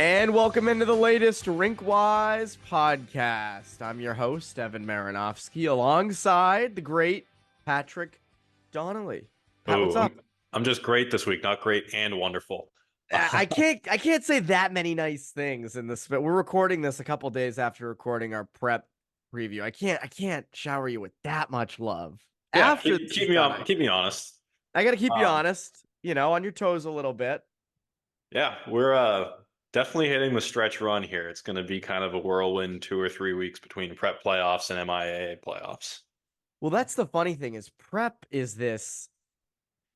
And welcome into the latest RinkWise Podcast. I'm your host, Evan Marinofsky, alongside the great Patrick Donnelly. Pat, what's up? I'm just great this week, not great and wonderful. I can't say that many nice things in this, but we're recording this a couple days after recording our prep preview. I can't shower you with that much love. Yeah, After keep me on, keep me honest. I got to keep you honest, on your toes a little bit. Yeah, we're definitely hitting the stretch run here. It's going to be kind of a whirlwind 2 or 3 weeks between prep playoffs and MIAA playoffs. Well, that's the funny thing is prep is this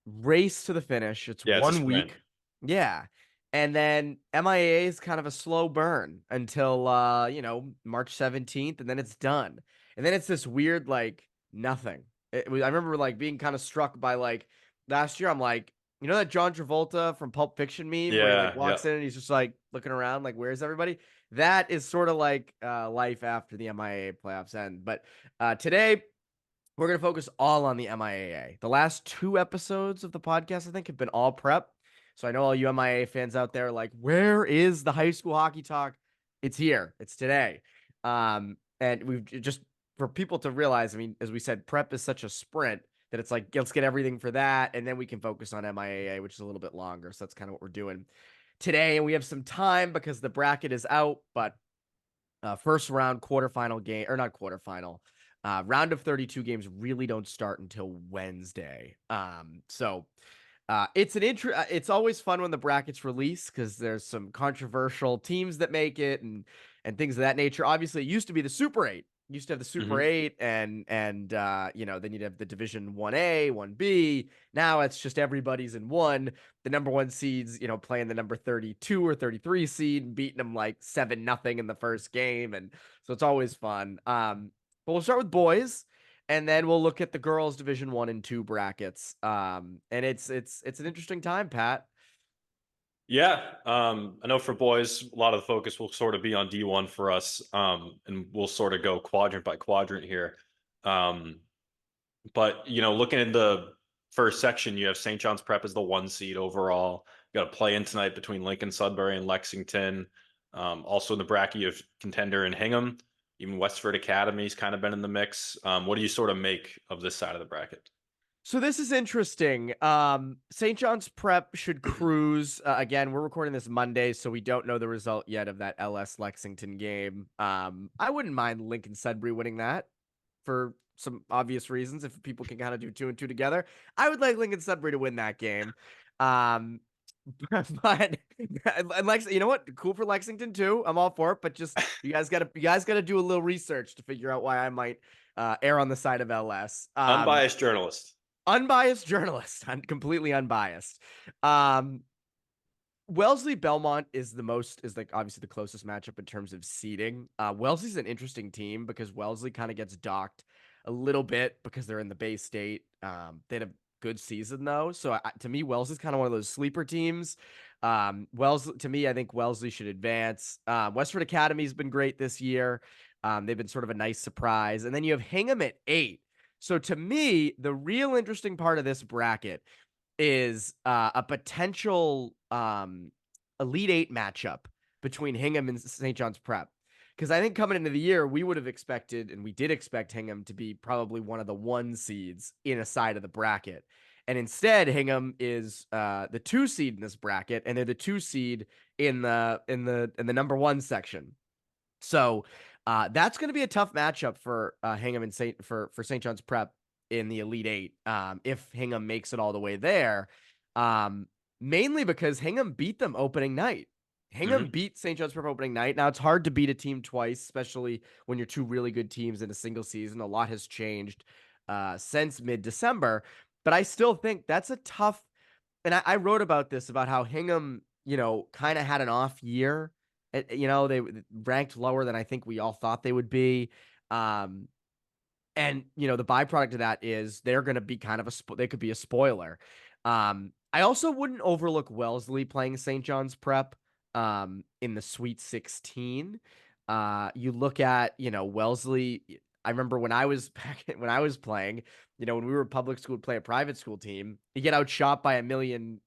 race to the finish. It's Yeah, it's a 1 sprint. week. Yeah. And then MIAA is kind of a slow burn until March 17th, and then it's done. And then it's this weird nothing. I remember being kind of struck by last year. I'm like, that John Travolta from Pulp Fiction meme where he walks in and he's just looking around where's everybody? That is sort of life after the MIAA playoffs end. But today we're going to focus all on the MIAA. The last 2 episodes of the podcast, I think, have been all prep. So I know all you MIAA fans out there where is the high school hockey talk? It's here. It's today. And we've just, for people to realize, as we said, prep is such a sprint that it's let's get everything for that. And then we can focus on MIAA, which is a little bit longer. So that's kind of what we're doing today. And we have some time because the bracket is out, but first round quarterfinal game, or not quarterfinal, round of 32 games really don't start until Wednesday. It's always fun when the brackets release because there's some controversial teams that make it and things of that nature. Obviously, it used to be the Super 8. You used to have the Super 8 and then you'd have the Division 1A, 1B. Now it's just everybody's in one. The number 1 seeds, playing the number 32 or 33 seed and beating them 7-0 in the first game. And so it's always fun. But we'll start with boys. And then we'll look at the girls' Division 1 and 2 brackets. And it's an interesting time, Pat. Yeah, I know for boys, a lot of the focus will sort of be on D1 for us, and we'll sort of go quadrant by quadrant here. But looking at the first section, you have St. John's Prep as the 1 seed overall. You got a play in tonight between Lincoln Sudbury and Lexington. Also in the bracket, you have Contender and Hingham. Even Westford Academy's kind of been in the mix. What do you sort of make of this side of the bracket? So this is interesting. St. John's Prep should cruise. Again, we're recording this Monday, so we don't know the result yet of that LS Lexington game. I wouldn't mind Lincoln Sudbury winning that for some obvious reasons. If people can kind of do 2 and 2 together, I would like Lincoln Sudbury to win that game. But you know what? Cool for Lexington too. I'm all for it. But just you guys gotta do a little research to figure out why I might err on the side of LS. Unbiased journalist. Unbiased journalist. I'm completely unbiased. Wellesley Belmont is obviously the closest matchup in terms of seeding. Wellesley's an interesting team because Wellesley kind of gets docked a little bit because they're in the Bay State. They had a good season though, so to me, Wellesley's kind of one of those sleeper teams. To me, I think Wellesley should advance. Westford Academy's been great this year. They've been sort of a nice surprise, and then you have Hingham at 8. So to me, the real interesting part of this bracket is a potential Elite 8 matchup between Hingham and St. John's Prep. Because I think coming into the year, we would have expected, and we did expect Hingham to be probably one of the 1 seeds in a side of the bracket. And instead, Hingham is the 2 seed in this bracket, and they're the 2 seed in the number 1 section. So that's going to be a tough matchup for Hingham and for St. John's Prep in the Elite 8 if Hingham makes it all the way there. Mainly because Hingham beat them opening night. Hingham beat St. John's Prep opening night. Now, it's hard to beat a team twice, especially when you're 2 really good teams in a single season. A lot has changed since mid-December, but I still think that's a tough – and I wrote about this, about how Hingham, kind of had an off year. They ranked lower than I think we all thought they would be. And, the byproduct of that is they're going to be kind of they could be a spoiler. I also wouldn't overlook Wellesley playing St. John's Prep in the Sweet 16. You look at, Wellesley. I remember when I was playing, when we were public school, play a private school team, you get outshot by a million,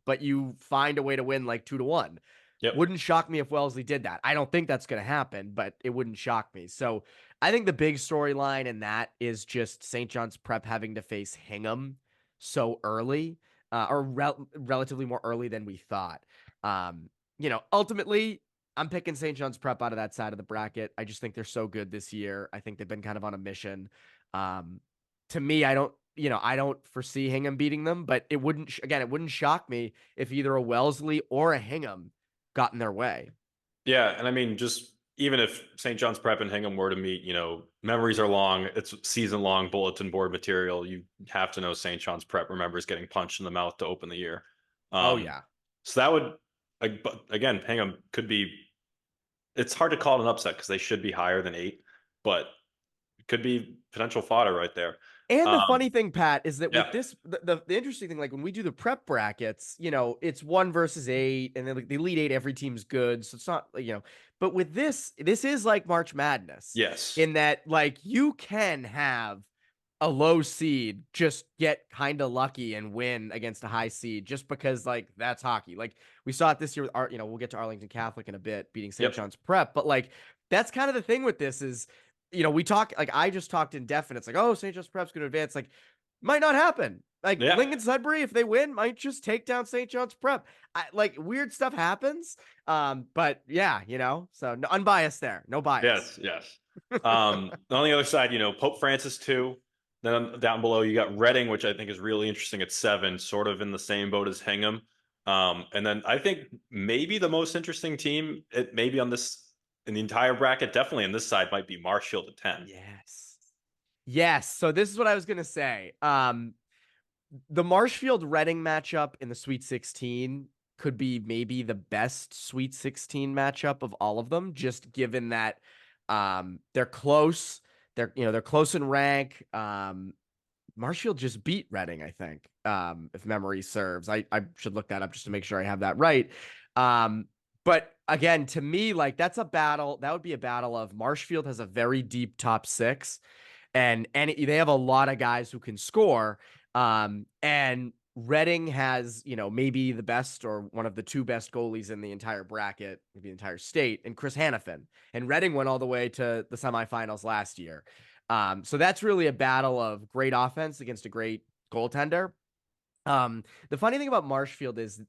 but you find a way to win 2-1. Yep. Wouldn't shock me if Wellesley did that. I don't think that's going to happen, but it wouldn't shock me. So I think the big storyline in that is just St. John's Prep having to face Hingham so early, or relatively more early than we thought. Ultimately, I'm picking St. John's Prep out of that side of the bracket. I just think they're so good this year. I think they've been kind of on a mission. Um, to me, I don't foresee Hingham beating them, but it wouldn't shock me if either a Wellesley or a Hingham got in their way. Yeah, and I mean, just even if St. John's Prep and Hingham were to meet, memories are long. It's season-long bulletin board material. You have to know St. John's Prep remembers getting punched in the mouth to open the year. Oh Um, yeah. so that would, but again, Hingham could be. It's hard to call it an upset because they should be higher than 8, but it could be potential fodder right there. And the Um, funny thing, Pat, is that with yeah, this, the interesting thing, like when we do the prep brackets, it's 1 versus 8, and then like the Elite 8, every team's good, so it's not But with this is like March Madness, yes, in that like you can have a low seed just get kind of lucky and win against a high seed just because like that's hockey. Like we saw it this year with we'll get to Arlington Catholic in a bit beating St. yep, John's Prep, but like that's kind of the thing with this is we talk like I just talked indefinite. It's like, oh, St. John's Prep's going to advance. Like, might not happen. Like yeah. Lincoln Sudbury, if they win, might just take down St. John's Prep. Like weird stuff happens. But yeah, so no, unbiased there, no bias. Yes, yes. On the other side, Pope Francis 2. Then down below, you got Reading, which I think is really interesting at 7, sort of in the same boat as Hingham. And then I think maybe the most interesting team, it maybe in the entire bracket, definitely on this side, might be Marshfield at 10. Yes. Yes. So this is what I was gonna say. The Marshfield Reading matchup in the Sweet 16 could be maybe the best Sweet 16 matchup of all of them, just given that they're close. They're close in rank. Marshfield just beat Reading, I think, if memory serves. I should look that up just to make sure I have that right. But again, to me, like that's a battle. That would be a battle of Marshfield has a very deep top 6, and they have a lot of guys who can score. And Reading has, maybe the best or one of the 2 best goalies in the entire bracket, maybe the entire state, and Chris Hannafin. And Reading went all the way to the semifinals last year. So that's really a battle of great offense against a great goaltender. The funny thing about Marshfield is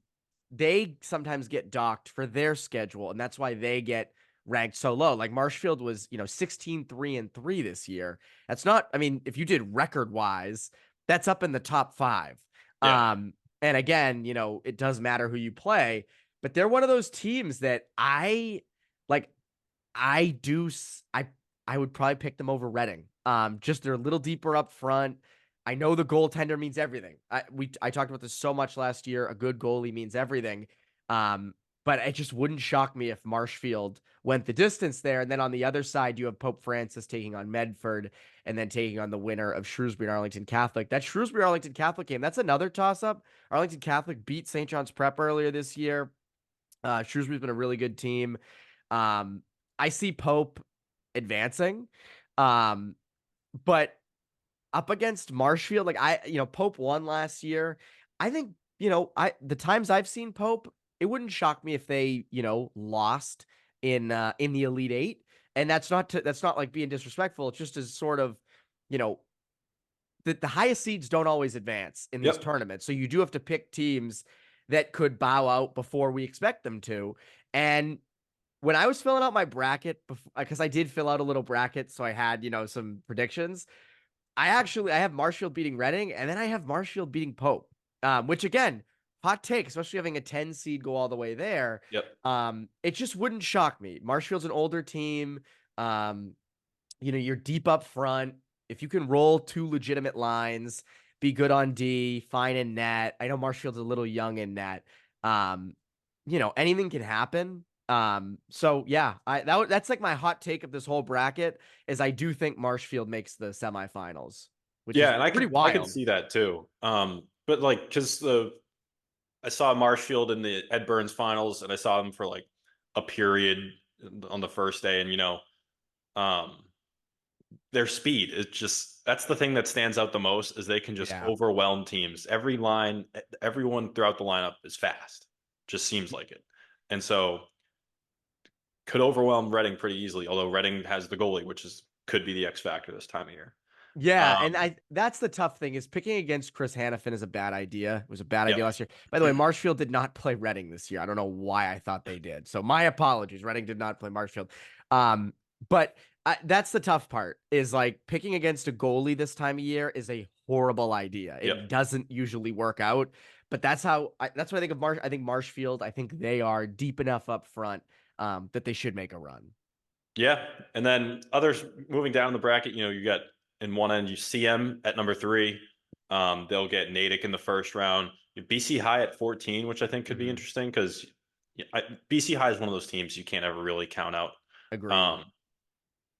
they sometimes get docked for their schedule, and that's why they get ranked so low. Like Marshfield was, 16-3-3 this year. That's not, I mean, if you did record wise, that's up in the top 5. Yeah. And again, it does matter who you play, but they're one of those teams that I like. I do. I would probably pick them over Reading. Just they're a little deeper up front. I know the goaltender means everything. I talked about this so much last year. A good goalie means everything. But it just wouldn't shock me if Marshfield went the distance there. And then on the other side, you have Pope Francis taking on Medford and then taking on the winner of Shrewsbury and Arlington Catholic. That Shrewsbury Arlington Catholic game, that's another toss up. Arlington Catholic beat St. John's Prep earlier this year. Shrewsbury's been a really good team. I see Pope advancing. But up against Marshfield, like Pope won last year. I think, the times I've seen Pope, it wouldn't shock me if they, lost in the Elite 8. And that's not like being disrespectful. It's just as sort of, you know, the highest seeds don't always advance in these Yep. tournaments. So you do have to pick teams that could bow out before we expect them to. And when I was filling out my bracket, because I did fill out a little bracket, so I had, some predictions. I have Marshfield beating Reading, and then I have Marshfield beating Pope, which again, hot take, especially having a 10 seed go all the way there. Yep. It just wouldn't shock me. Marshfield's an older team. Um, you're deep up front. If you can roll 2 legitimate lines, be good on D, fine in net. I know Marshfield's a little young in net. Anything can happen. So yeah, that's like my hot take of this whole bracket is I do think Marshfield makes the semifinals, which is Yeah, and I pretty could wild. see that too. But like, because I saw Marshfield in the Ed Burns finals, and I saw them for like a period on the first day, and um, their speed is just that's the thing that stands out the most is they can just Yeah. overwhelm teams. Every line, everyone throughout the lineup is fast. Just seems like it. And so could overwhelm Reading pretty easily, although Reading has the goalie, which could be the X factor this time of year. Yeah, and Um, that's the tough thing is picking against Chris Hannafin is a bad idea. It was a bad yep. idea last year. By the way, Marshfield did not play Reading this year. I don't know why I thought they did. So my apologies. Reading did not play Marshfield. But that's the tough part is like picking against a goalie this time of year is a horrible idea. It Yep. doesn't usually work out, but that's what I think of Marsh. I think Marshfield, I think they are deep enough up front that they should make a run. Yeah. And then others moving down the bracket, you got in one end, you CM at number 3. They'll get Natick in the first round. BC High at 14, which I think could be Mhm. interesting because BC High is one of those teams you can't ever really count out. Agreed. Um,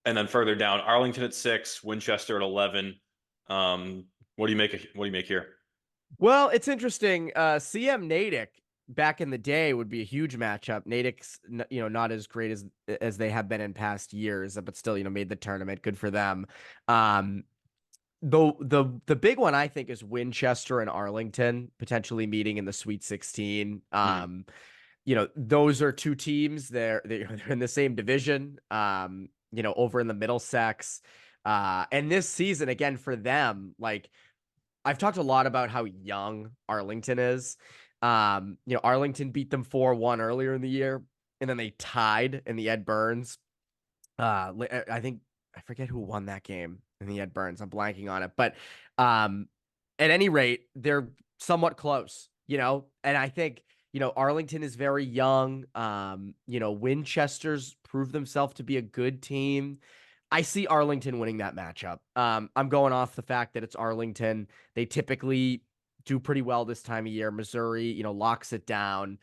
and then further down, Arlington at 6, Winchester at 11. What do you make here? Well, it's interesting. CM Natick back in the day would be a huge matchup. Natick's, not as great as they have been in past years, but still, made the tournament. Good for them. Um, the big one I think is Winchester and Arlington potentially meeting in the Sweet 16. Mhm. Those are two teams. They're in the same division. Over in the Middlesex. And this season again for them, like I've talked a lot about how young Arlington is. Arlington beat them 4-1 earlier in the year, and then they tied in the Ed Burns. I think I forget who won that game in the Ed Burns. I'm blanking on it, but um, at any rate, they're somewhat close. And I think Arlington is very young. Winchester's proved themselves to be a good team. I see Arlington winning that matchup. I'm going off the fact that it's Arlington. They typically do pretty well this time of year. Missouri, locks it down.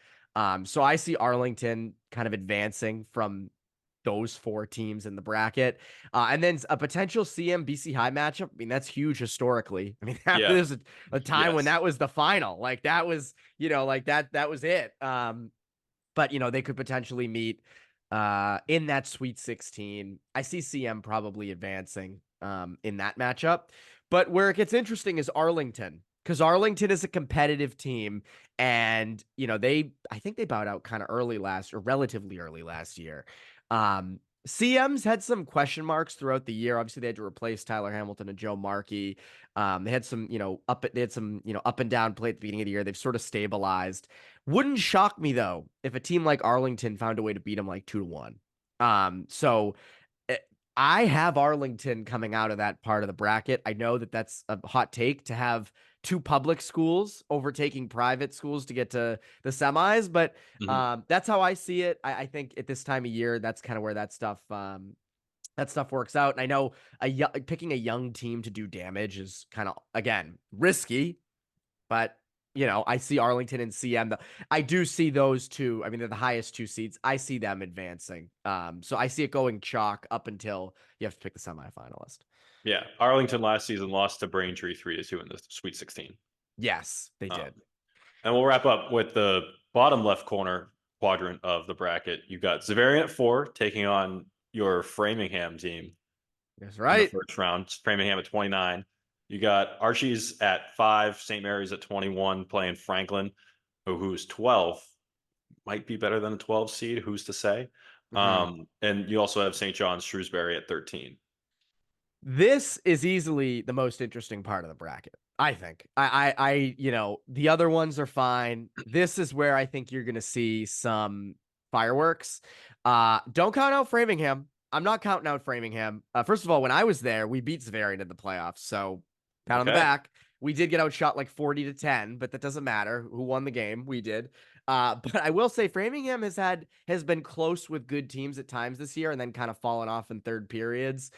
So I see Arlington kind of advancing from those 4 teams in the bracket. And then a potential CM-BC High matchup. I mean, that's huge historically. I mean, Yeah. there's a time when Yes. that was the final. Like that was, like that was it. But they could potentially meet in that Sweet 16. I see CM probably advancing in that matchup. But where it gets interesting is Arlington, because Arlington is a competitive team, and I think they bowed out kind of relatively early last year. CM's had some question marks throughout the year. Obviously, they had to replace Tyler Hamilton and Joe Markey. They had some, up and down play at the beginning of the year. They've sort of stabilized. Wouldn't shock me though if a team like Arlington found a way to beat them like 2-1. So eh, I have Arlington coming out of that part of the bracket. I know that that's a hot take to have two public schools overtaking private schools to get to the semis, but Mhm. that's how I see it. I think at this time of year, that's kind of where that stuff works out. And I know picking a young team to do damage is kind of again risky, but I see Arlington and CM. I do see those two. I mean, they're the highest 2 seeds. I see them advancing. So I see it going chalk up until you have to pick the semifinalist. Yeah. Arlington last season lost to Braintree 3-2 in the Sweet 16. Yes, they Um, did. and we'll wrap up with the bottom left corner quadrant of the bracket. You got Zavarian at 4 taking on your Framingham team That's in the right. first round. Framingham at 29. You got Archie's at 5, St. Mary's at 21, playing Franklin, who's 12. Might be better than a 12 seed. Who's to say? Mhm. And you also have St. John's Shrewsbury at 13. This is easily the most interesting part of the bracket. I think. The other ones are fine. This is where I think you're going to see some fireworks. Don't count out Framingham. I'm not counting out Framingham. First of all, when I was there, we beat Zavarian in the playoffs. So, pat on the Okay. back. We did get outshot like 40-10, but that doesn't matter. Who won the game? We did. But I will say Framingham has been close with good teams at times this year and then kind of fallen off in third periods.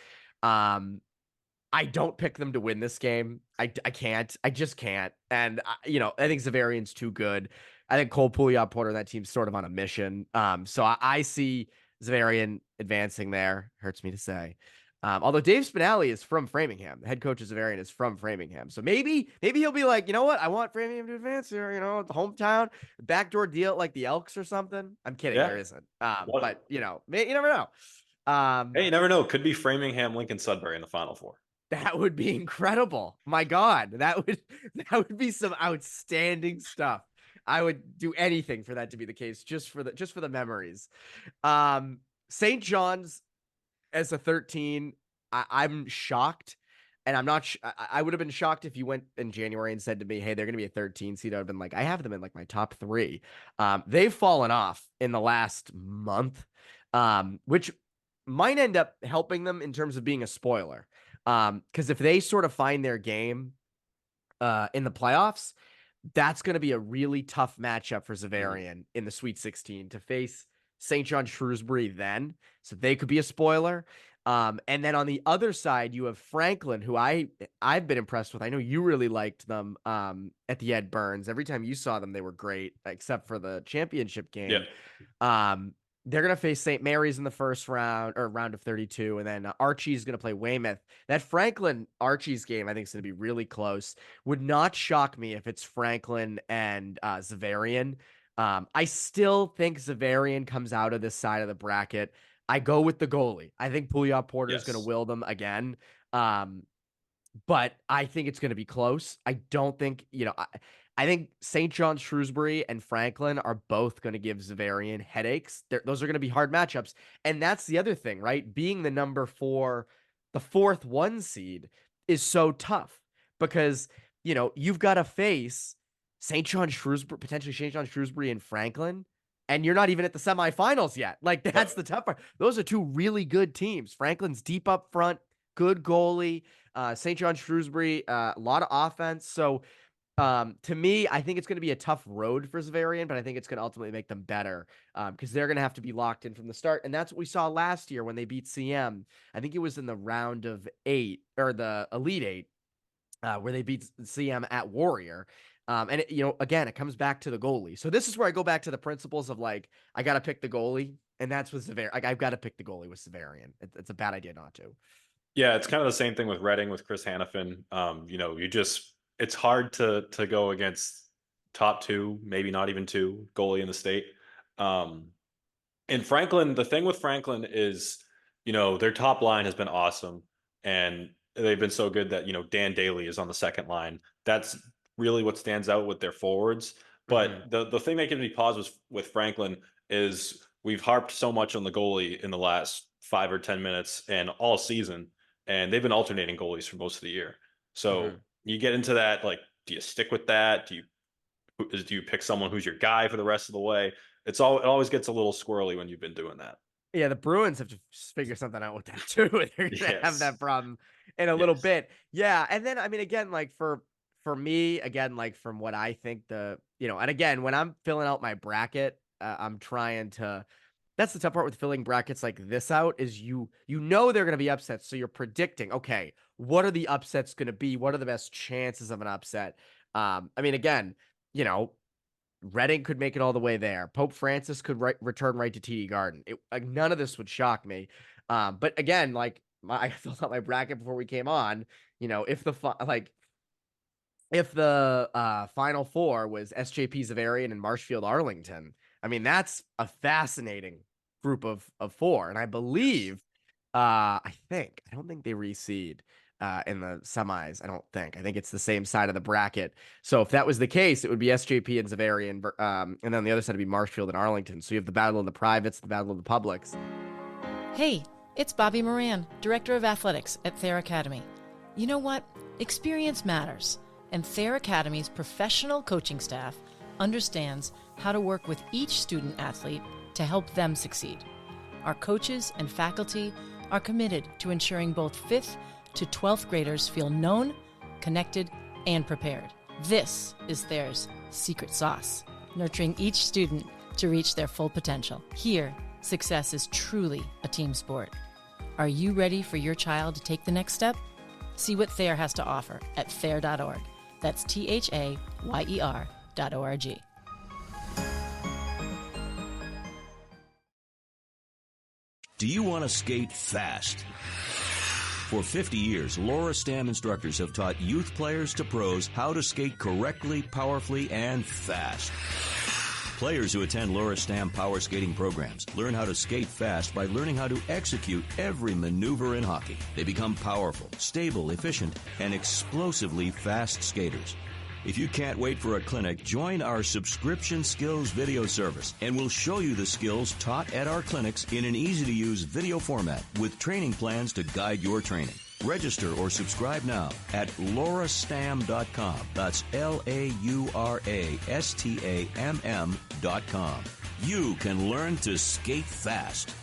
Um, I don't pick them to win this game. I can't. I just can't. And I think Zavarian's too good. I think Cole Pouliot Porter and that team's sort of on a mission. So I see Zavarian advancing there. Hurts me to say. Although Dave Spinelli is from Framingham, the head coach of Zavarian is from Framingham. So maybe he'll be like, you know what? I want Framingham to advance here. The hometown backdoor deal like the Elks or something. I'm kidding. Yeah. There isn't. What? But you never know. Um, Hey, you never know. Could be Framingham, Lincoln, Sudbury in the Final Four. That would be incredible. My God, that would be some outstanding stuff. I would do anything for that to be the case, just for the memories. St. John's as a 13, I'm shocked. And I'm not. I would have been shocked if you went in January and said to me, "Hey, they're going to be a 13 seed." I'd have been like, "I have them in like my top 3." They've fallen off in the last month, which might end up helping them in terms of being a spoiler. Because if they sort of find their game in the playoffs, that's going to be a really tough matchup for Xaverian in the Sweet 16 to face St. John Shrewsbury then. So they could be a spoiler. And then on the other side, you have Franklin, who I've been impressed with. I know you really liked them at the Ed Burns. Every time you saw them, they were great, except for the championship game. Yeah. They're going to face St. Mary's in the first round or round of 32. And then Archie's going to play Weymouth. That Franklin Archie's game, I think, is going to be really close. Would not shock me if it's Franklin and Xaverian. I still think Xaverian comes out of this side of the bracket. I go with the goalie. I think Pouliot Porter is going to will them again. But I think it's going to be close. I don't think, I think St. John Shrewsbury and Franklin are both going to give Xaverian headaches. Those are going to be hard matchups. And that's the other thing, right? Being the number 4, the 4th 1 seed is so tough because, you've got to face St. John Shrewsbury, potentially St. John Shrewsbury and Franklin, and you're not even at the semifinals yet. Like, that's the tough part. Those are 2 really good teams. Franklin's deep up front, good goalie. St. John Shrewsbury, a lot of offense. So, to me, I think it's going to be a tough road for Xaverian, but I think it's going to ultimately make them better because they're going to have to be locked in from the start. And that's what we saw last year when they beat CM. I think it was in the round of 8 or the Elite 8 where they beat CM at Warrior. And again, it comes back to the goalie. So this is where I go back to the principles of like, I got to pick the goalie. And that's with Xaverian. Like, I've got to pick the goalie with Xaverian. It's a bad idea not to. Yeah, it's kind of the same thing with Reading with Chris Hannafin. It's hard to go against top 2, maybe not even 2 goalie in the state. And Franklin, the thing with Franklin is, their top line has been awesome, and they've been so good that Dan Daly is on the second line. That's really what stands out with their forwards. But the thing that gives me pause with Franklin is we've harped so much on the goalie in the last 5 or 10 minutes and all season, and they've been alternating goalies for most of the year. So you get into that, like, do you stick with that? Do you pick someone who's your guy for the rest of the way? It always gets a little squirrely when you've been doing that. Yeah, the Bruins have to figure something out with that too. They're gonna have that problem in a little bit. Yeah, and then I mean, again, like for me, again, like from what I think and again, when I'm filling out my bracket, I'm trying to. That's the tough part with filling brackets like this out is they're going to be upsets. So you're predicting, okay, what are the upsets going to be? What are the best chances of an upset? I mean, again, Reading could make it all the way there. Pope Francis could return right to TD Garden. None of this would shock me. But again, like I filled out my bracket before we came on, if the Final Four was SJP Xaverian and Marshfield Arlington, I mean, that's a fascinating group of 4. And I believe, I don't think they reseed in the semis. I think it's the same side of the bracket. So if that was the case, it would be SJP and Xaverian. And then on the other side would be Marshfield and Arlington. So you have the battle of the privates, the battle of the publics. Hey, it's Bobby Moran, Director of Athletics at Thayer Academy. You know what? Experience matters. And Thayer Academy's professional coaching staff understands how to work with each student athlete to help them succeed. Our coaches and faculty are committed to ensuring both 5th to 12th graders feel known, connected, and prepared. This is Thayer's secret sauce, nurturing each student to reach their full potential. Here, success is truly a team sport. Are you ready for your child to take the next step? See what Thayer has to offer at thayer.org. That's THAYER.org. Do you want to skate fast? For 50 years, Laura Stam instructors have taught youth players to pros how to skate correctly, powerfully, and fast. Players who attend Laura Stam power skating programs learn how to skate fast by learning how to execute every maneuver in hockey. They become powerful, stable, efficient, and explosively fast skaters. If you can't wait for a clinic, join our subscription skills video service, and we'll show you the skills taught at our clinics in an easy-to-use video format with training plans to guide your training. Register or subscribe now at laurastam.com. That's LauraStamm.com. You can learn to skate fast.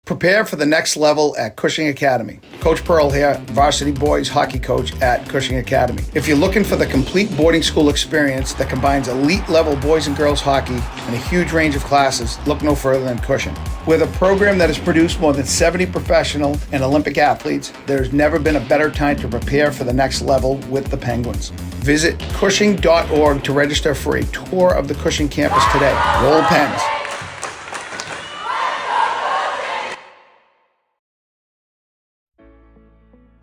Prepare for the next level at Cushing Academy. Coach Pearl here, varsity boys hockey coach at Cushing Academy. If you're looking for the complete boarding school experience that combines elite level boys and girls hockey and a huge range of classes, look no further than Cushing. With a program that has produced more than 70 professional and Olympic athletes, there's never been a better time to prepare for the next level with the Penguins. Visit Cushing.org to register for a tour of the Cushing campus today. Roll Pens.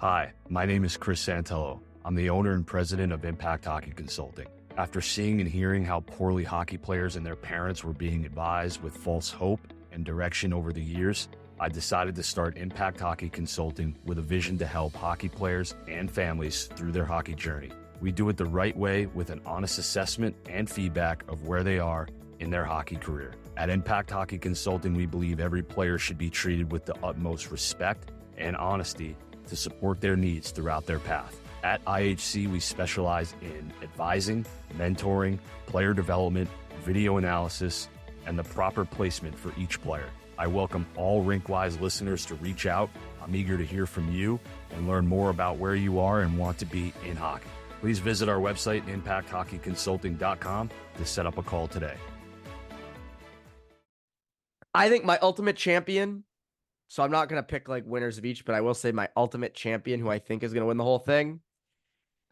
Hi, my name is Chris Santello. I'm the owner and president of Impact Hockey Consulting. After seeing and hearing how poorly hockey players and their parents were being advised with false hope and direction over the years, I decided to start Impact Hockey Consulting with a vision to help hockey players and families through their hockey journey. We do it the right way with an honest assessment and feedback of where they are in their hockey career. At Impact Hockey Consulting, we believe every player should be treated with the utmost respect and honesty to support their needs throughout their path. At IHC, we specialize in advising, mentoring, player development, video analysis, and the proper placement for each player. I welcome all RinkWise listeners to reach out. I'm eager to hear from you and learn more about where you are and want to be in hockey. Please visit our website, impacthockeyconsulting.com, to set up a call today. I think my ultimate champion, so I'm not going to pick like winners of each, but I will say my ultimate champion who I think is going to win the whole thing.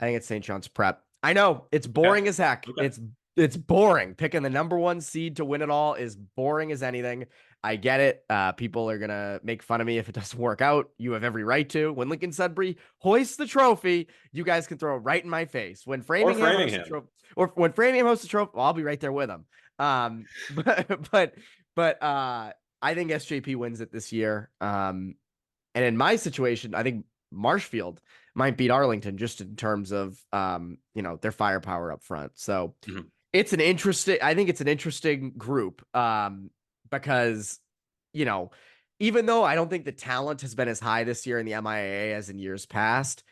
I think it's St. John's Prep. I know it's boring as heck. Okay. It's boring. Picking the number one seed to win it all is boring as anything. I get it. People are going to make fun of me if it doesn't work out. You have every right to. When Lincoln Sudbury hoists the trophy, you guys can throw it right in my face. When Framingham hosts the trophy, or when Framingham hosts the trophy, well, I'll be right there with them. But I think SJP wins it this year. And in my situation, I think Marshfield might beat Arlington just in terms of, their firepower up front. So I think it's an interesting group because, even though I don't think the talent has been as high this year in the MIAA as in years past,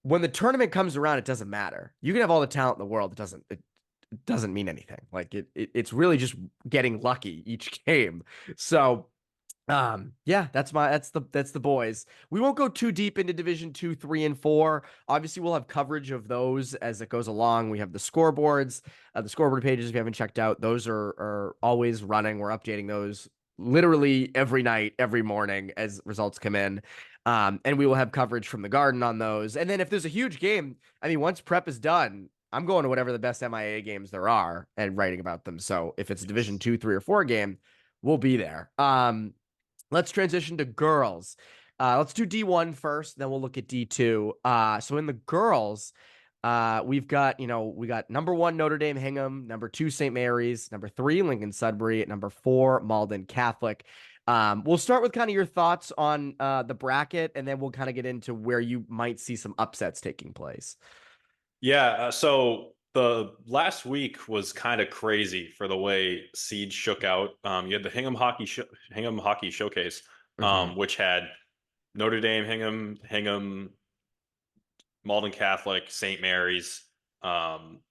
when the tournament comes around, it doesn't matter. You can have all the talent in the world. It doesn't mean anything. Like it's really just getting lucky each game. So that's the boys. We won't go too deep into Division 2, 3, and 4. Obviously, we'll have coverage of those as it goes along. We have the scoreboards, the scoreboard pages if you haven't checked out. Those are always running. We're updating those literally every night, every morning as results come in. And we will have coverage from the Garden on those. And then if there's a huge game, once prep is done, I'm going to whatever the best MIAA games there are and writing about them. So if it's a Division 2, 3, or 4 game, we'll be there. Let's transition to girls. Let's do D1 first, then we'll look at D2. So in the girls, we got number 1, Notre Dame Hingham, number 2, St. Mary's, number 3, Lincoln Sudbury, at number 4, Malden Catholic. We'll start with kind of your thoughts on the bracket, and then we'll kind of get into where you might see some upsets taking place. Yeah, so the last week was kind of crazy for the way seeds shook out. You had the Hingham Hockey Showcase, which had Notre Dame, Hingham, Malden Catholic, St. Mary's,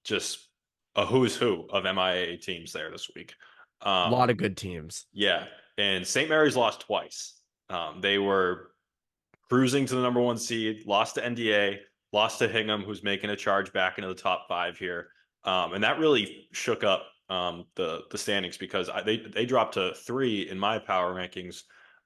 just a who's who of MIAA teams there this week. A lot of good teams. Yeah, and St. Mary's lost twice. They were cruising to the number 1 seed, lost to NDA, lost to Hingham, who's making a charge back into the top 5 here. And that really shook up the standings because they dropped to 3 in my power rankings.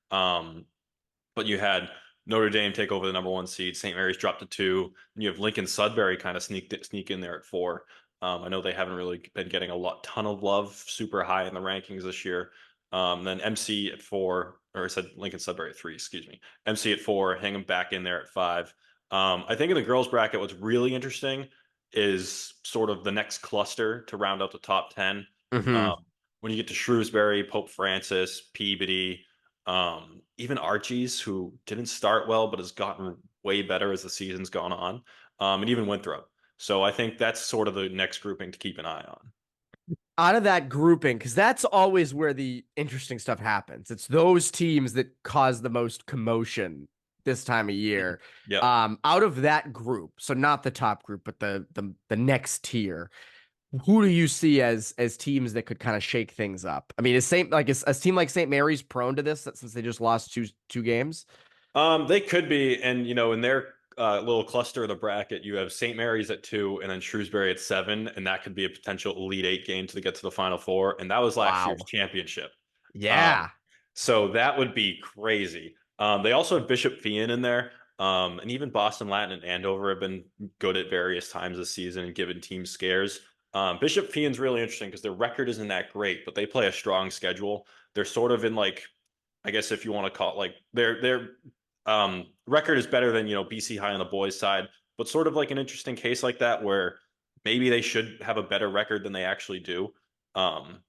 But you had Notre Dame take over the number 1 seed. St. Mary's dropped to 2. And you have Lincoln Sudbury kind of sneak in there at 4. I know they haven't really been getting ton of love super high in the rankings this year. Then MC at 4, or I said Lincoln Sudbury at 3, excuse me. MC at 4, Hingham back in there at 5. I think in the girls bracket, what's really interesting is sort of the next cluster to round out the top 10. When you get to Shrewsbury, Pope Francis, Peabody, even Archie's, who didn't start well, but has gotten way better as the season's gone on, and even Winthrop. So I think that's sort of the next grouping to keep an eye on. Out of that grouping, because that's always where the interesting stuff happens. It's those teams that cause the most commotion this time of year. Yeah. Out of that group, so not the top group, but the next tier, who do you see as teams that could kind of shake things up? I mean, is a team like St. Mary's prone to this since they just lost two games? They could be, and in their little cluster of the bracket, you have St. Mary's at 2, and then Shrewsbury at 7, and that could be a potential Elite 8 game to get to the Final Four, and that was last year's championship. Yeah. So that would be crazy. They also have Bishop Feion in there, and even Boston Latin and Andover have been good at various times this season and given teams scares. Bishop Feion's really interesting because their record isn't that great, but they play a strong schedule. They're sort of in I guess if you want to call it their record is better than BC High on the boys' side, but sort of like an interesting case like that where maybe they should have a better record than they actually do. And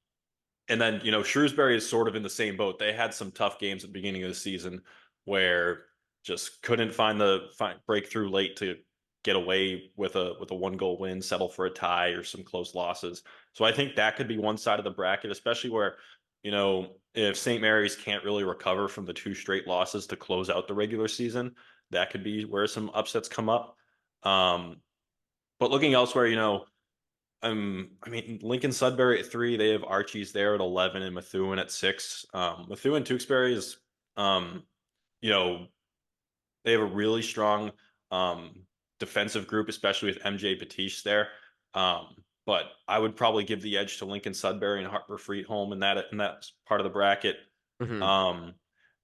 then Shrewsbury is sort of in the same boat. They had some tough games at the beginning of the season where just couldn't find breakthrough late to get away with a 1-goal win, settle for a tie or some close losses. So I think that could be one side of the bracket, especially where if St. Mary's can't really recover from the 2 straight losses to close out the regular season, that could be where some upsets come up. But looking elsewhere, I mean, Lincoln Sudbury at 3, they have Archie's there at 11 and Methuen at 6. Methuen Tewksbury is, they have a really strong defensive group, especially with MJ Patish there. But I would probably give the edge to Lincoln Sudbury and Harper Freedholm in that part of the bracket. Mm-hmm.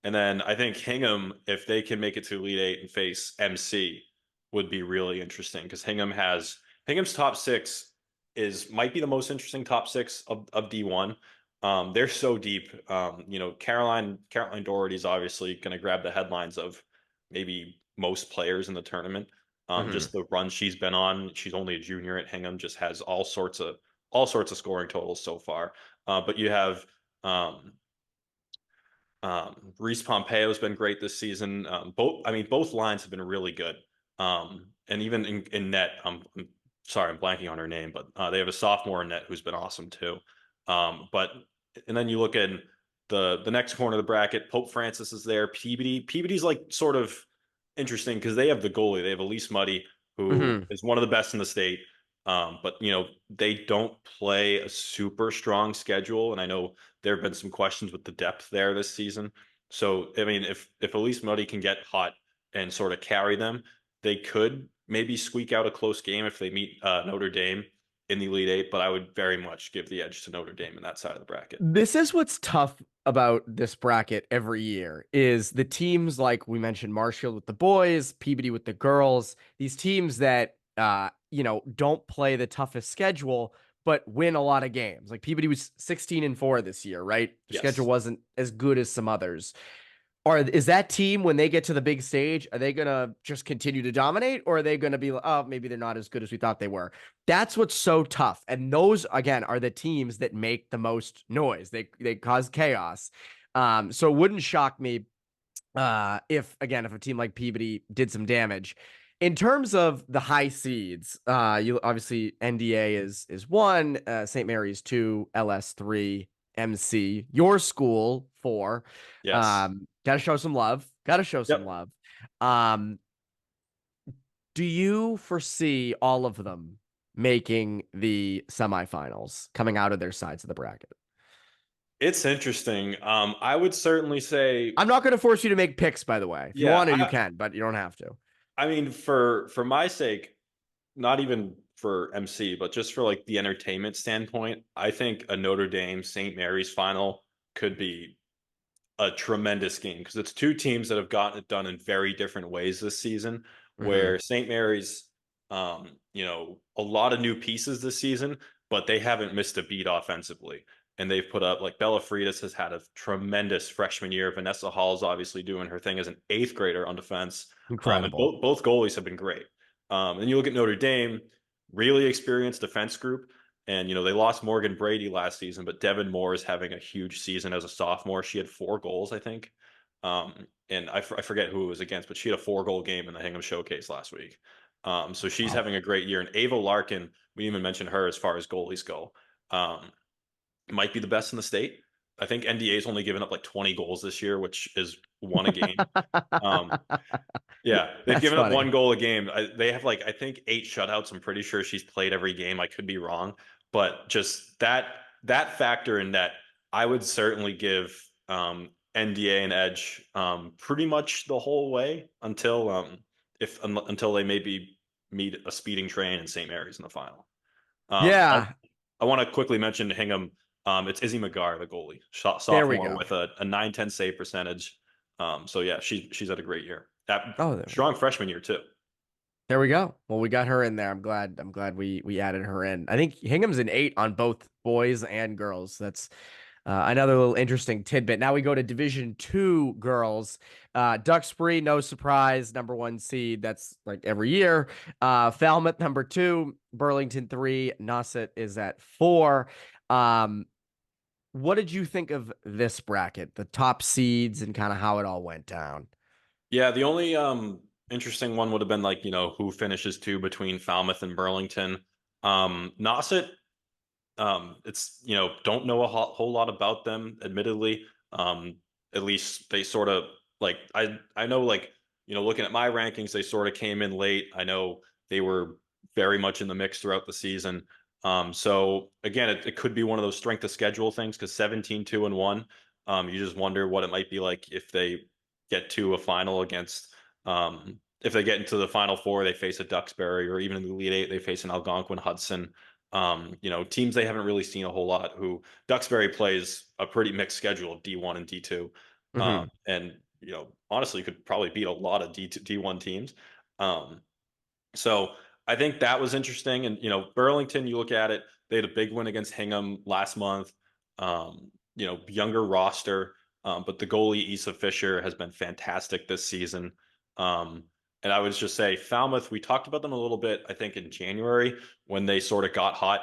And then I think Hingham, if they can make it to Elite 8 and face MC, would be really interesting because Hingham's top 6 might be the most interesting top 6 of D1. They're so deep. Caroline Doherty is obviously going to grab the headlines of maybe most players in the tournament. Just the run she's been on. She's only a junior at Hingham, just has all sorts of scoring totals so far. But you have Reese Pompeo has been great this season. Both lines have been really good. And even in net, I'm sorry, I'm blanking on her name, but they have a sophomore in net who's been awesome too. And then you look at the next corner of the bracket, Pope Francis is there. Peabody's sort of interesting because they have the goalie. They have Elise Muddy, who is one of the best in the state. But they don't play a super strong schedule, and I know there have been some questions with the depth there this season. So I mean, if Elise Muddy can get hot and sort of carry them, they could maybe squeak out a close game if they meet Notre Dame in the Elite 8. But I would very much give the edge to Notre Dame in that side of the bracket. This is what's tough about this bracket every year is the teams like we mentioned, Marshfield with the boys, Peabody with the girls, these teams that don't play the toughest schedule but win a lot of games. Like Peabody was 16-4 this year, right? Their schedule wasn't as good as some others. Is that team, when they get to the big stage, are they going to just continue to dominate, or are they going to be like, oh, maybe they're not as good as we thought they were? That's what's so tough. And those, again, are the teams that make the most noise. They cause chaos. So it wouldn't shock me if a team like Peabody did some damage. In terms of the high seeds, you obviously NDA is 1, St. Mary's 2, LS 3, MC, your school 4. Yes. Gotta show some love. Do you foresee all of them making the semifinals, coming out of their sides of the bracket? It's interesting. I would certainly say I'm not going to force you to make picks, by the way. If you want to, you can, but you don't have to. I mean, for my sake, not even for MC, but just for the entertainment standpoint, I think a Notre Dame St. Mary's final could be a tremendous game because it's 2 teams that have gotten it done in very different ways this season. Where St. Mary's, a lot of new pieces this season, but they haven't missed a beat offensively. And they've put up, Bella Freitas has had a tremendous freshman year. Vanessa Hall's obviously doing her thing as an 8th grader on defense. Incredible. And both goalies have been great. And you look at Notre Dame, really experienced defense group. And, they lost Morgan Brady last season, but Devin Moore is having a huge season as a sophomore. She had 4 goals, I think. And I forget who it was against, but she had a 4-goal game in the Hingham Showcase last week. So she's having a great year. And Ava Larkin, we didn't even mention her as far as goalies go. Might be the best in the state. I think NDA's only given up like 20 goals this year, which is one a game. Yeah, they've That's given up funny. 1 goal a game. They have like, I think 8 shutouts. I'm pretty sure she's played every game. I could be wrong, but just that factor in that, I would certainly give NDA an edge pretty much the whole way until they maybe meet a speeding train in St. Mary's in the final. Yeah, I want to quickly mention Hingham. It's Izzy McGar, the goalie, there we sophomore go. with a 910 save percentage. So yeah, she's had a great year. That Oh, strong freshman year too. there we go. Well, we got her in there. I'm glad we added her in. I think Hingham's an 8 on both boys and girls. That's another little interesting tidbit. Now we go to Division II girls. Duxbury, no surprise, #1 seed. That's like every year. Falmouth, #2. Burlington, 3. Nauset is at 4. What did you think of this bracket, the top seeds, and kind of how it all went down? Yeah, the only interesting one would have been like, who finishes 2 between Falmouth and Burlington. Nauset, it's, don't know a whole lot about them, admittedly. At least they sort of like, I know, like, looking at my rankings, they sort of came in late. I know they were very much in the mix throughout the season. So again, it could be one of those strength of schedule things, because 17-2-1, you just wonder what it might be like if they get to a final against, if they get into the Final Four, they face a Duxbury, or even in the Elite Eight, they face an Algonquin Hudson. Teams they haven't really seen a whole lot. Who Duxbury plays a pretty mixed schedule of D1 and D2, and honestly could probably beat a lot of D1 teams. So I think that was interesting. And Burlington, you look at it, they had a big win against Hingham last month. Younger roster, but the goalie Issa Fisher has been fantastic this season. And I would just say Falmouth, we talked about them a little bit, I think, in January when they sort of got hot.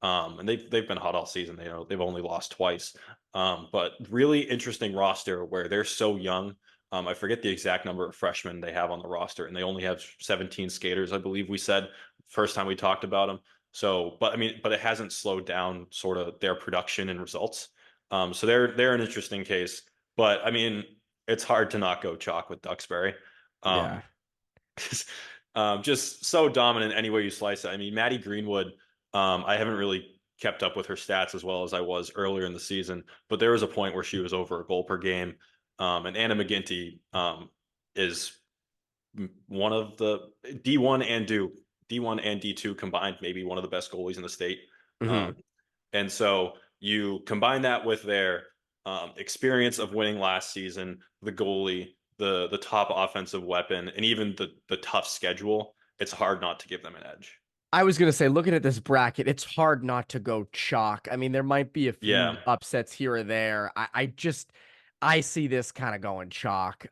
And they've been hot all season. They've only lost twice. But really interesting roster where they're so young. I forget the exact number of freshmen they have on the roster, and they only have 17 skaters, I believe we said first time we talked about them. So, but it hasn't slowed down sort of their production and results. So they're an interesting case. But it's hard to not go chalk with Duxbury. Yeah. Just so dominant any way you slice it. Maddie Greenwood, I haven't really kept up with her stats as well as I was earlier in the season, but there was a point where she was over a goal per game. And Anna McGinty is one of the D1 and D2 combined, maybe one of the best goalies in the state. And so you combine that with their experience of winning last season, the goalie, the top offensive weapon, and even the tough schedule, it's hard not to give them an edge. I was going to say, looking at this bracket, it's hard not to go chalk. There might be a few upsets here or there. I see this kind of going chalk,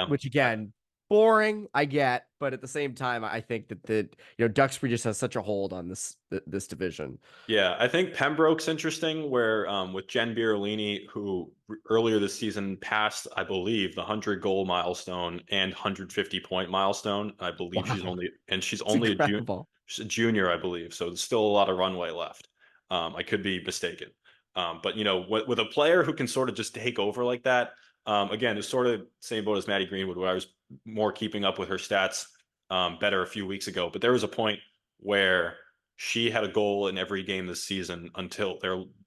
which again, boring, I get, but at the same time, I think that Duxbury just has such a hold on this division. Yeah, I think Pembroke's interesting, where with Jen Birolini, who earlier this season passed, I believe, the 100-goal milestone and 150-point milestone. I believe she's only she's a junior, I believe, so there's still a lot of runway left. I could be mistaken. But with a player who can sort of just take over like that, again, it's sort of same boat as Maddie Greenwood, where I was more keeping up with her stats better a few weeks ago. But there was a point where she had a goal in every game this season until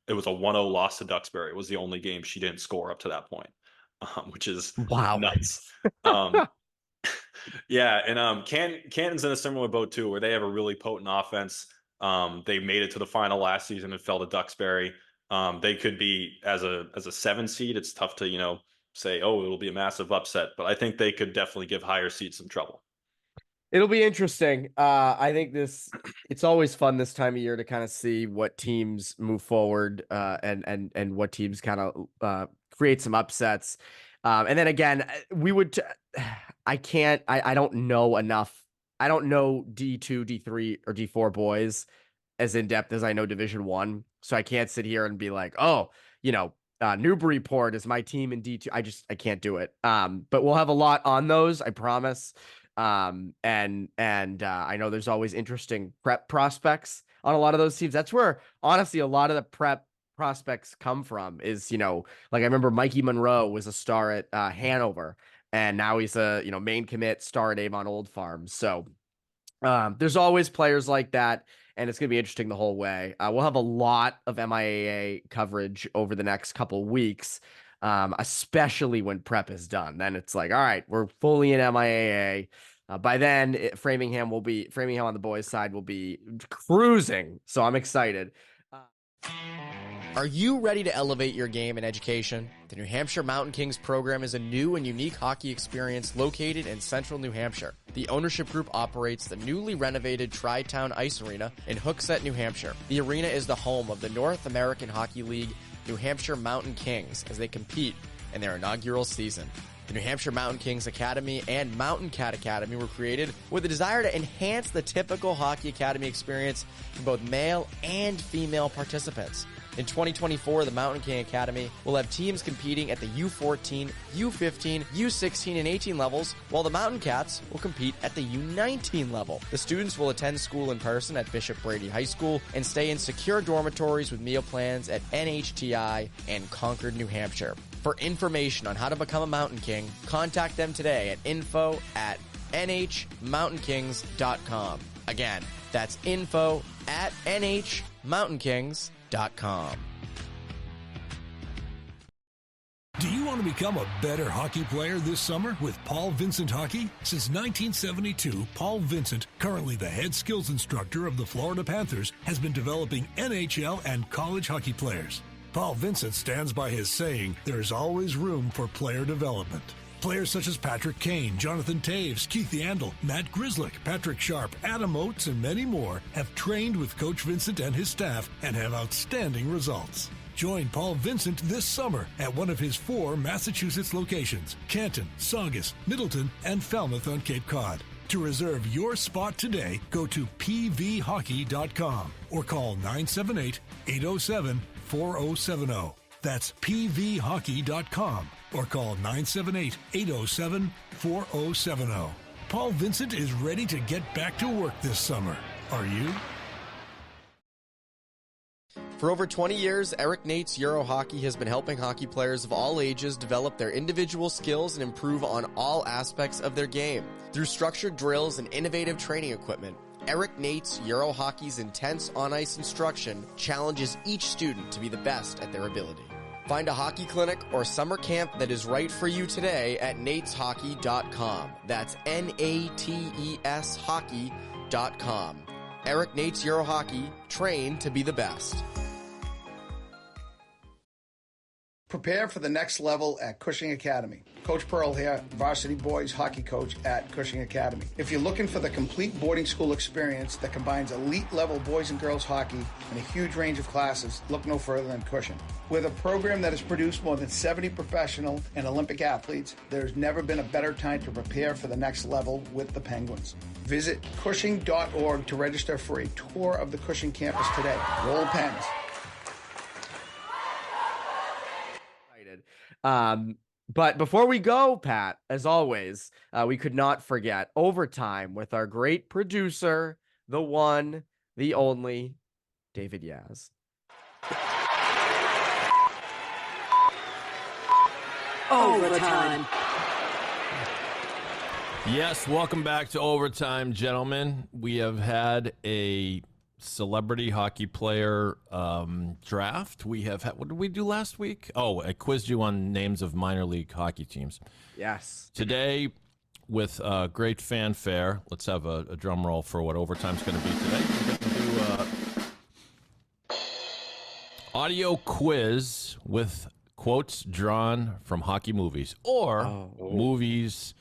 it was a 1-0 loss to Duxbury. It was the only game she didn't score up to that point, which is nuts. Yeah, and Canton's in a similar boat too, where they have a really potent offense. They made it to the final last season and fell to Duxbury. They could be as a 7 seed. It's tough to say, oh, it'll be a massive upset, but I think they could definitely give higher seeds some trouble. It'll be interesting. I think it's always fun this time of year to kind of see what teams move forward, and what teams kind of create some upsets. And then again, I don't know enough. I don't know D2, D3, or D4 boys as in depth as I know Division 1. So I can't sit here and be like, oh, Newburyport is my team in D2. I can't do it. But we'll have a lot on those, I promise. And I know there's always interesting prep prospects on a lot of those teams. That's where honestly a lot of the prep prospects come from is, like I remember Mikey Monroe was a star at Hanover, and now he's a, main commit star at Avon Old Farm. So there's always players like that, and it's going to be interesting the whole way. We'll have a lot of MIAA coverage over the next couple weeks, especially when prep is done. Then it's like, all right, we're fully in MIAA. By then, Framingham on the boys' side will be cruising. So I'm excited. Are you ready to elevate your game and education? The New Hampshire Mountain Kings program is a new and unique hockey experience located in central New Hampshire. The ownership group operates the newly renovated Tri-Town Ice Arena in Hooksett, New Hampshire. The arena is the home of the North American Hockey League New Hampshire Mountain Kings as they compete in their inaugural season. The New Hampshire Mountain Kings Academy and Mountain Cat Academy were created with a desire to enhance the typical hockey academy experience for both male and female participants. In 2024, the Mountain King Academy will have teams competing at the U14, U15, U16, and 18 levels, while the Mountain Cats will compete at the U19 level. The students will attend school in person at Bishop Brady High School and stay in secure dormitories with meal plans at NHTI and Concord, New Hampshire. For information on how to become a Mountain King, contact them today at info@nhmountainkings.com. Again, that's info@nhmountainkings.com. Do you want to become a better hockey player this summer with Paul Vincent Hockey? Since 1972, Paul Vincent, currently the head skills instructor of the Florida Panthers, has been developing NHL and college hockey players. Paul Vincent stands by his saying, there's always room for player development. Players such as Patrick Kane, Jonathan Taves, Keith Yandel, Matt Grzelcyk, Patrick Sharp, Adam Oates, and many more have trained with Coach Vincent and his staff and have outstanding results. Join Paul Vincent this summer at one of his 4 Massachusetts locations, Canton, Saugus, Middleton, and Falmouth on Cape Cod. To reserve your spot today, go to pvhockey.com or call 978-807-4070. That's pvhockey.com or call 978-807-4070. Paul Vincent is ready to get back to work this summer. Are you? For over 20 years, Eric Nate's Euro Hockey has been helping hockey players of all ages develop their individual skills and improve on all aspects of their game. Through structured drills and innovative training equipment, Eric Nate's Euro Hockey's intense on-ice instruction challenges each student to be the best at their ability. Find a hockey clinic or summer camp that is right for you today at nateshockey.com. That's Nates hockey.com. Eric Nate's Euro Hockey, trained to be the best. Prepare for the next level at Cushing Academy. Coach Pearl here, varsity boys hockey coach at Cushing Academy. If you're looking for the complete boarding school experience that combines elite level boys and girls hockey and a huge range of classes, look no further than Cushing. With a program that has produced more than 70 professional and Olympic athletes, there's never been a better time to prepare for the next level with the Penguins. Visit Cushing.org to register for a tour of the Cushing campus today. Roll Pens. But before we go, Pat, as always, we could not forget overtime with our great producer, the one, the only, David Yaz. Overtime. Yes, welcome back to Overtime, gentlemen. We have had a celebrity hockey player draft. We have had, what did we do last week? Oh, I quizzed you on names of minor league hockey teams. Yes. Today, with great fanfare, let's have a drum roll for what Overtime's going to be today. We're going to do audio quiz with quotes drawn from hockey movies or movies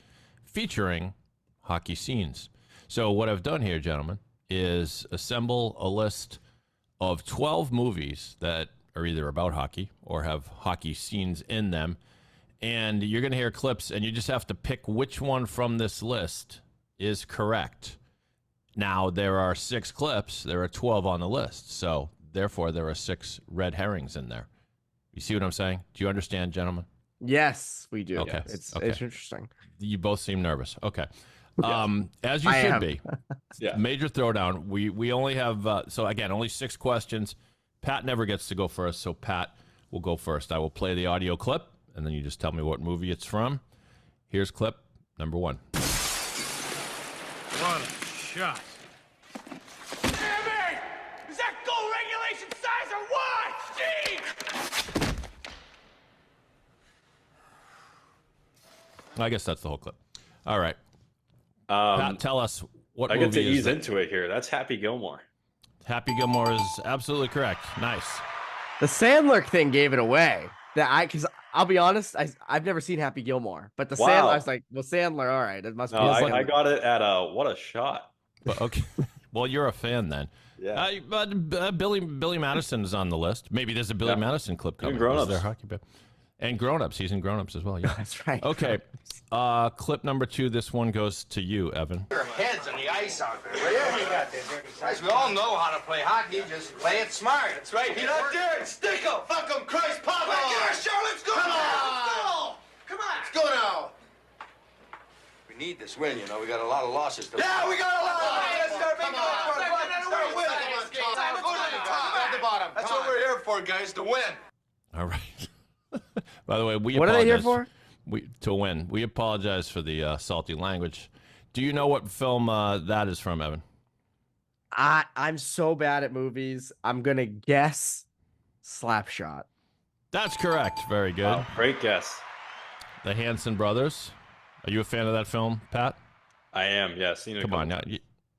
featuring hockey scenes. So what I've done here, gentlemen, is assemble a list of 12 movies that are either about hockey or have hockey scenes in them. And you're going to hear clips, and you just have to pick which one from this list is correct. Now, there are 6 clips. There are 12 on the list. So, therefore, there are 6 red herrings in there. You see what I'm saying? Do you understand, gentlemen? Yes, we do. Okay. It's Okay. interesting. You both seem nervous. Okay. As you should be. Major throwdown. We only have, so again, only 6 questions. Pat never gets to go first, so Pat will go first. I will play the audio clip, and then you just tell me what movie it's from. Here's clip number 1. What a shot. Damn it! Is that goal regulation size or what? Steve! I guess that's the whole clip. All right. Pat, tell us what I movie get to is ease into it here. That's Happy Gilmore. Happy Gilmore is absolutely correct. Nice. The Sandler thing gave it away. Because I'll be honest, I've never seen Happy Gilmore, but the Sandler, I was like, well, Sandler, all right, it must be. I got it at what a shot. But, okay. Well, you're a fan then. Yeah. But Billy Madison is on the list. Maybe there's a Billy Madison clip coming. Grown-ups. Their hockey bit. And Grown-ups. He's in Grown-ups as well. Yeah. That's right. Okay. Clip number 2. This one goes to you, Evan. Your head's on the ice out there. Well, you got this. Guys, we all know how to play hockey. Just play it smart. That's right. Get out there and stick 'em. Fuck 'em, Christ, Papa. Get our show. Let's go. Come on. Come on. Let's go now. We need this win, you know. We got a lot of losses. Yeah, we got a lot of losses. Let's start making up for it. Start winning. Go to the top, not the bottom. That's what we're here for, guys, to win. All right. By the way, what are they here for? To win. We apologize for the salty language. Do you know what film that is from, Evan? I'm so bad at movies. I'm gonna guess Slapshot. That's correct. Very good. Wow, great guess. The Hanson brothers. Are you a fan of that film, Pat? I am. Yeah, seen it. Come on, now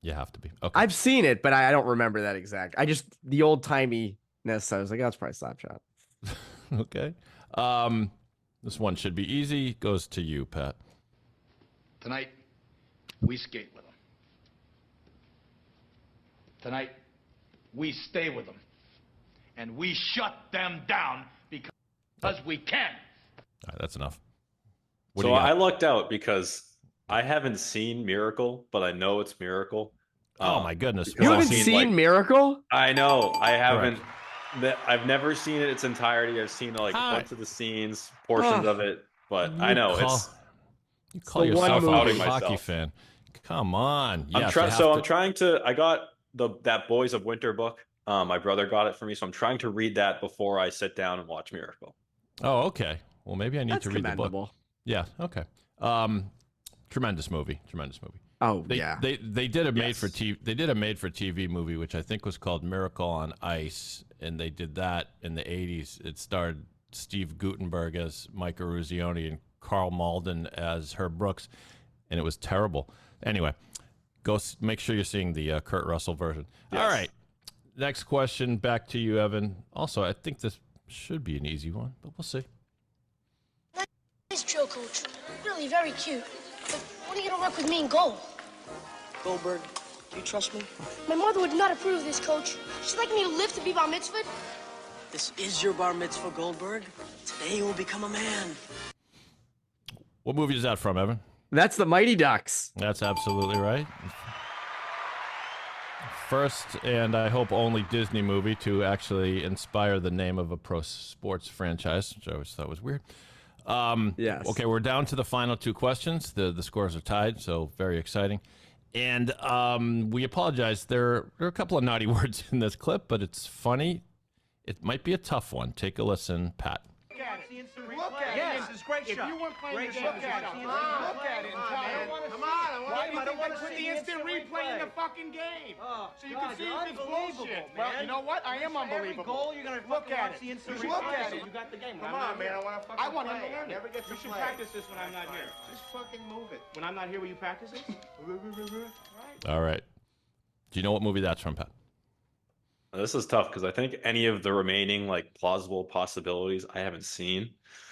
you have to be. Okay. I've seen it, but I don't remember that exact. I just the old timiness. I was like, oh, that's probably Slapshot. Okay. This one should be easy. Goes to you, Pat. Tonight, we skate with them. Tonight, we stay with them. And we shut them down because we can. All right, that's enough. So I lucked out because I haven't seen Miracle, but I know it's Miracle. Oh, my goodness. You haven't seen Miracle? I know. I haven't. I've never seen it its entirety. I've seen like bunch of the scenes, portions of it, but I know you call yourself a hockey fan. Come on. I'm trying to. I got that Boys of Winter book. My brother got it for me, so I'm trying to read that before I sit down and watch Miracle. Oh, okay. Well, maybe I need to read the book. Yeah. Okay. Tremendous movie. Oh, They did a made for TV. They did a made for TV movie, which I think was called Miracle on Ice, and they did that in the '80s. It starred Steve Guttenberg as Mike Eruzione and Carl Malden as Herb Brooks, and it was terrible. Anyway, go make sure you're seeing the Kurt Russell version. Yes. All right. Next question, back to you, Evan. Also, I think this should be an easy one, but we'll see. Nice drill, Coach. Really very cute. But when are you going to work with me in goal? Goldberg, do you trust me? My mother would not approve of this, Coach. She'd like me to live to be bar mitzvahed. This is your bar mitzvah, Goldberg. Today you will become a man. What movie is that from, Evan? That's the Mighty Ducks. That's absolutely right. First, and I hope only Disney movie to actually inspire the name of a pro sports franchise, which I always thought was weird. Yes. Okay, we're down to the final 2 questions. The scores are tied, so very exciting. And we apologize. There are a couple of naughty words in this clip, but it's funny. It might be a tough one. Take a listen, Pat. Look at it. Yes. This is great shot. If you weren't playing your game, look at it. Look at it. Come on. Why do you think they put the instant replay in the fucking game? So you can see if it's bullshit. Well, you know what? I am unbelievable. Goal, you're gonna look at it. Look at it. You got the game. Come on, man. I want to learn it. Never get to play. You should practice this when I'm not here. Just fucking move it. When I'm not here, will you practice it? All right. Do you know what movie that's from, Pat? This is tough because I think any of the remaining like plausible possibilities I haven't seen.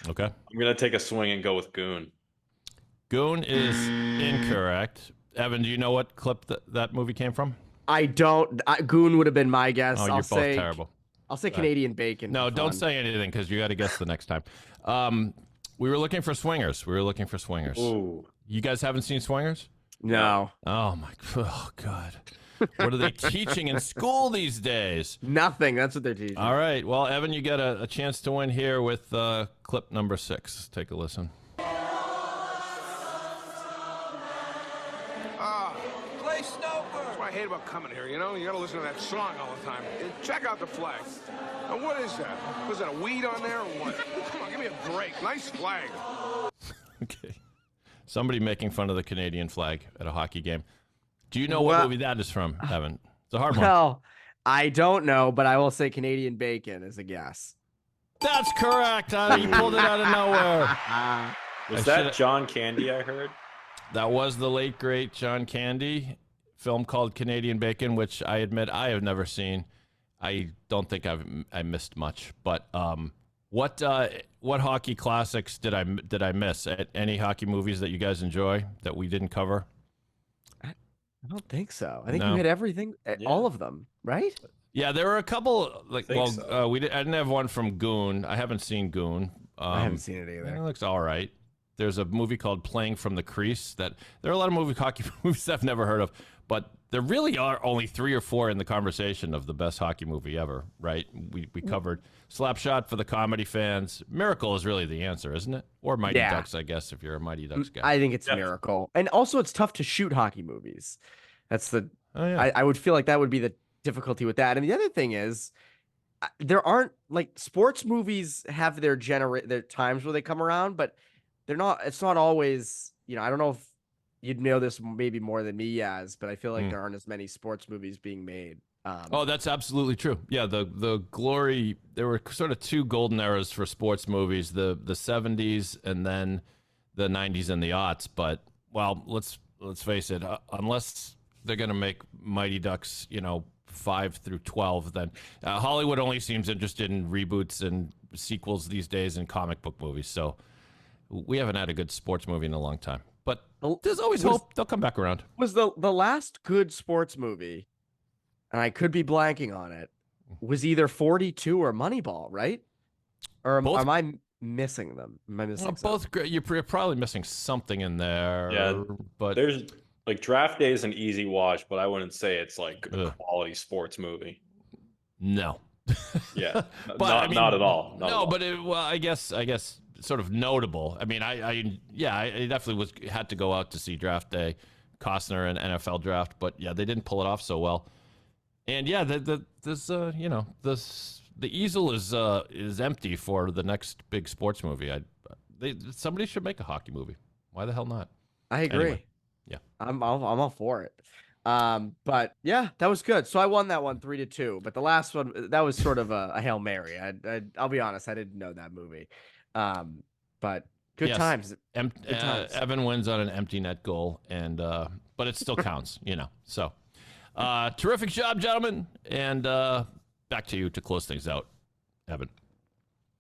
Okay. I'm gonna take a swing and go with Goon. Goon is incorrect. Evan, do you know what clip that movie came from? I don't. Goon would have been my guess. Oh, you're both terrible. I'll say Canadian Bacon. No, don't say anything because you got to guess the next time. We were looking for Swingers. Ooh. You guys haven't seen Swingers? No. Oh my. Oh God. What are they teaching in school these days? Nothing. That's what they're teaching. All right. Well, Evan, you got a chance to win here with clip number 6. Take a listen. Play snooker. That's what I hate about coming here, you know? You gotta listen to that song all the time. Check out the flag. Now, what is that? Was that a weed on there or what? Come on, give me a break. Nice flag. Okay. Somebody making fun of the Canadian flag at a hockey game. Do you know what movie that is from, Evan? It's a hard one. Well, I don't know, but I will say Canadian Bacon is a guess. That's correct. You pulled it out of nowhere. Was that John Candy, I heard? That was the late, great John Candy. Film called Canadian Bacon, which I admit I have never seen. I don't think I missed much. But what hockey classics did I miss? Any hockey movies that you guys enjoy that we didn't cover? I don't think so. I think you hit everything, all of them, right? Yeah, there were a couple. I didn't have one from Goon. I haven't seen Goon. I haven't seen it either. It looks all right. There's a movie called Playing from the Crease that there are a lot of hockey movies I've never heard of, but there really are only 3 or 4 in the conversation of the best hockey movie ever, right? We covered Slapshot for the comedy fans. Miracle is really the answer, isn't it? Or Mighty Ducks, I guess, if you're a Mighty Ducks guy. I think it's Miracle. And also it's tough to shoot hockey movies. That's the I would feel like that would be the difficulty with that. And the other thing is there aren't sports movies have their times where they come around, but it's not always, I don't know if you'd know this maybe more than me, Yaz, but I feel like there aren't as many sports movies being made. That's absolutely true. Yeah, the glory, there were sort of 2 golden eras for sports movies, the 70s and then the 90s and the aughts. But, well, let's face it, unless they're going to make Mighty Ducks, 5 through 12, then Hollywood only seems interested in reboots and sequels these days in comic book movies. So we haven't had a good sports movie in a long time. But there's always hope they'll come back around. Was the last good sports movie, and I could be blanking on it, was either 42 or Moneyball, right? Or am I missing them? Am I missing both? You're probably missing something in there. Yeah, but there's Draft Day is an easy watch, but I wouldn't say it's a quality sports movie. No. Yeah, but not at all. But I guess sort of notable. I mean, I definitely had to go out to see Draft Day, Costner and NFL Draft, but yeah, they didn't pull it off so well. And yeah, the easel is empty for the next big sports movie. Somebody should make a hockey movie. Why the hell not? I agree. Anyway, yeah, I'm all for it. But yeah, that was good. So I won that one 3-2. But the last one, that was sort of a Hail Mary. I'll be honest, I didn't know that movie. But good times. Good times. Evan wins on an empty net goal, and but it still counts, So, terrific job, gentlemen, and back to you to close things out, Evan.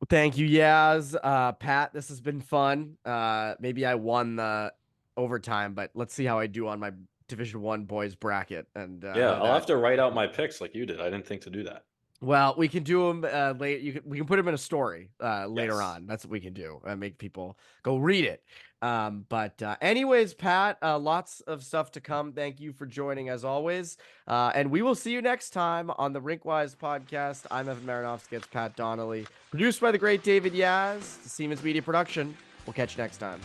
Thank you, Yaz. Pat, this has been fun. Maybe I won the overtime, but let's see how I do on my Division I boys bracket. And I'll have to write out my picks like you did. I didn't think to do that. Well, we can do them later. We can put them in a story later on. That's what we can do. Make people go read it. But anyways, Pat, lots of stuff to come. Thank you for joining as always. And we will see you next time on the RinkWise podcast. I'm Evan Marinofsky. It's Pat Donnelly. Produced by the great David Yaz. The Seamans Media production. We'll catch you next time.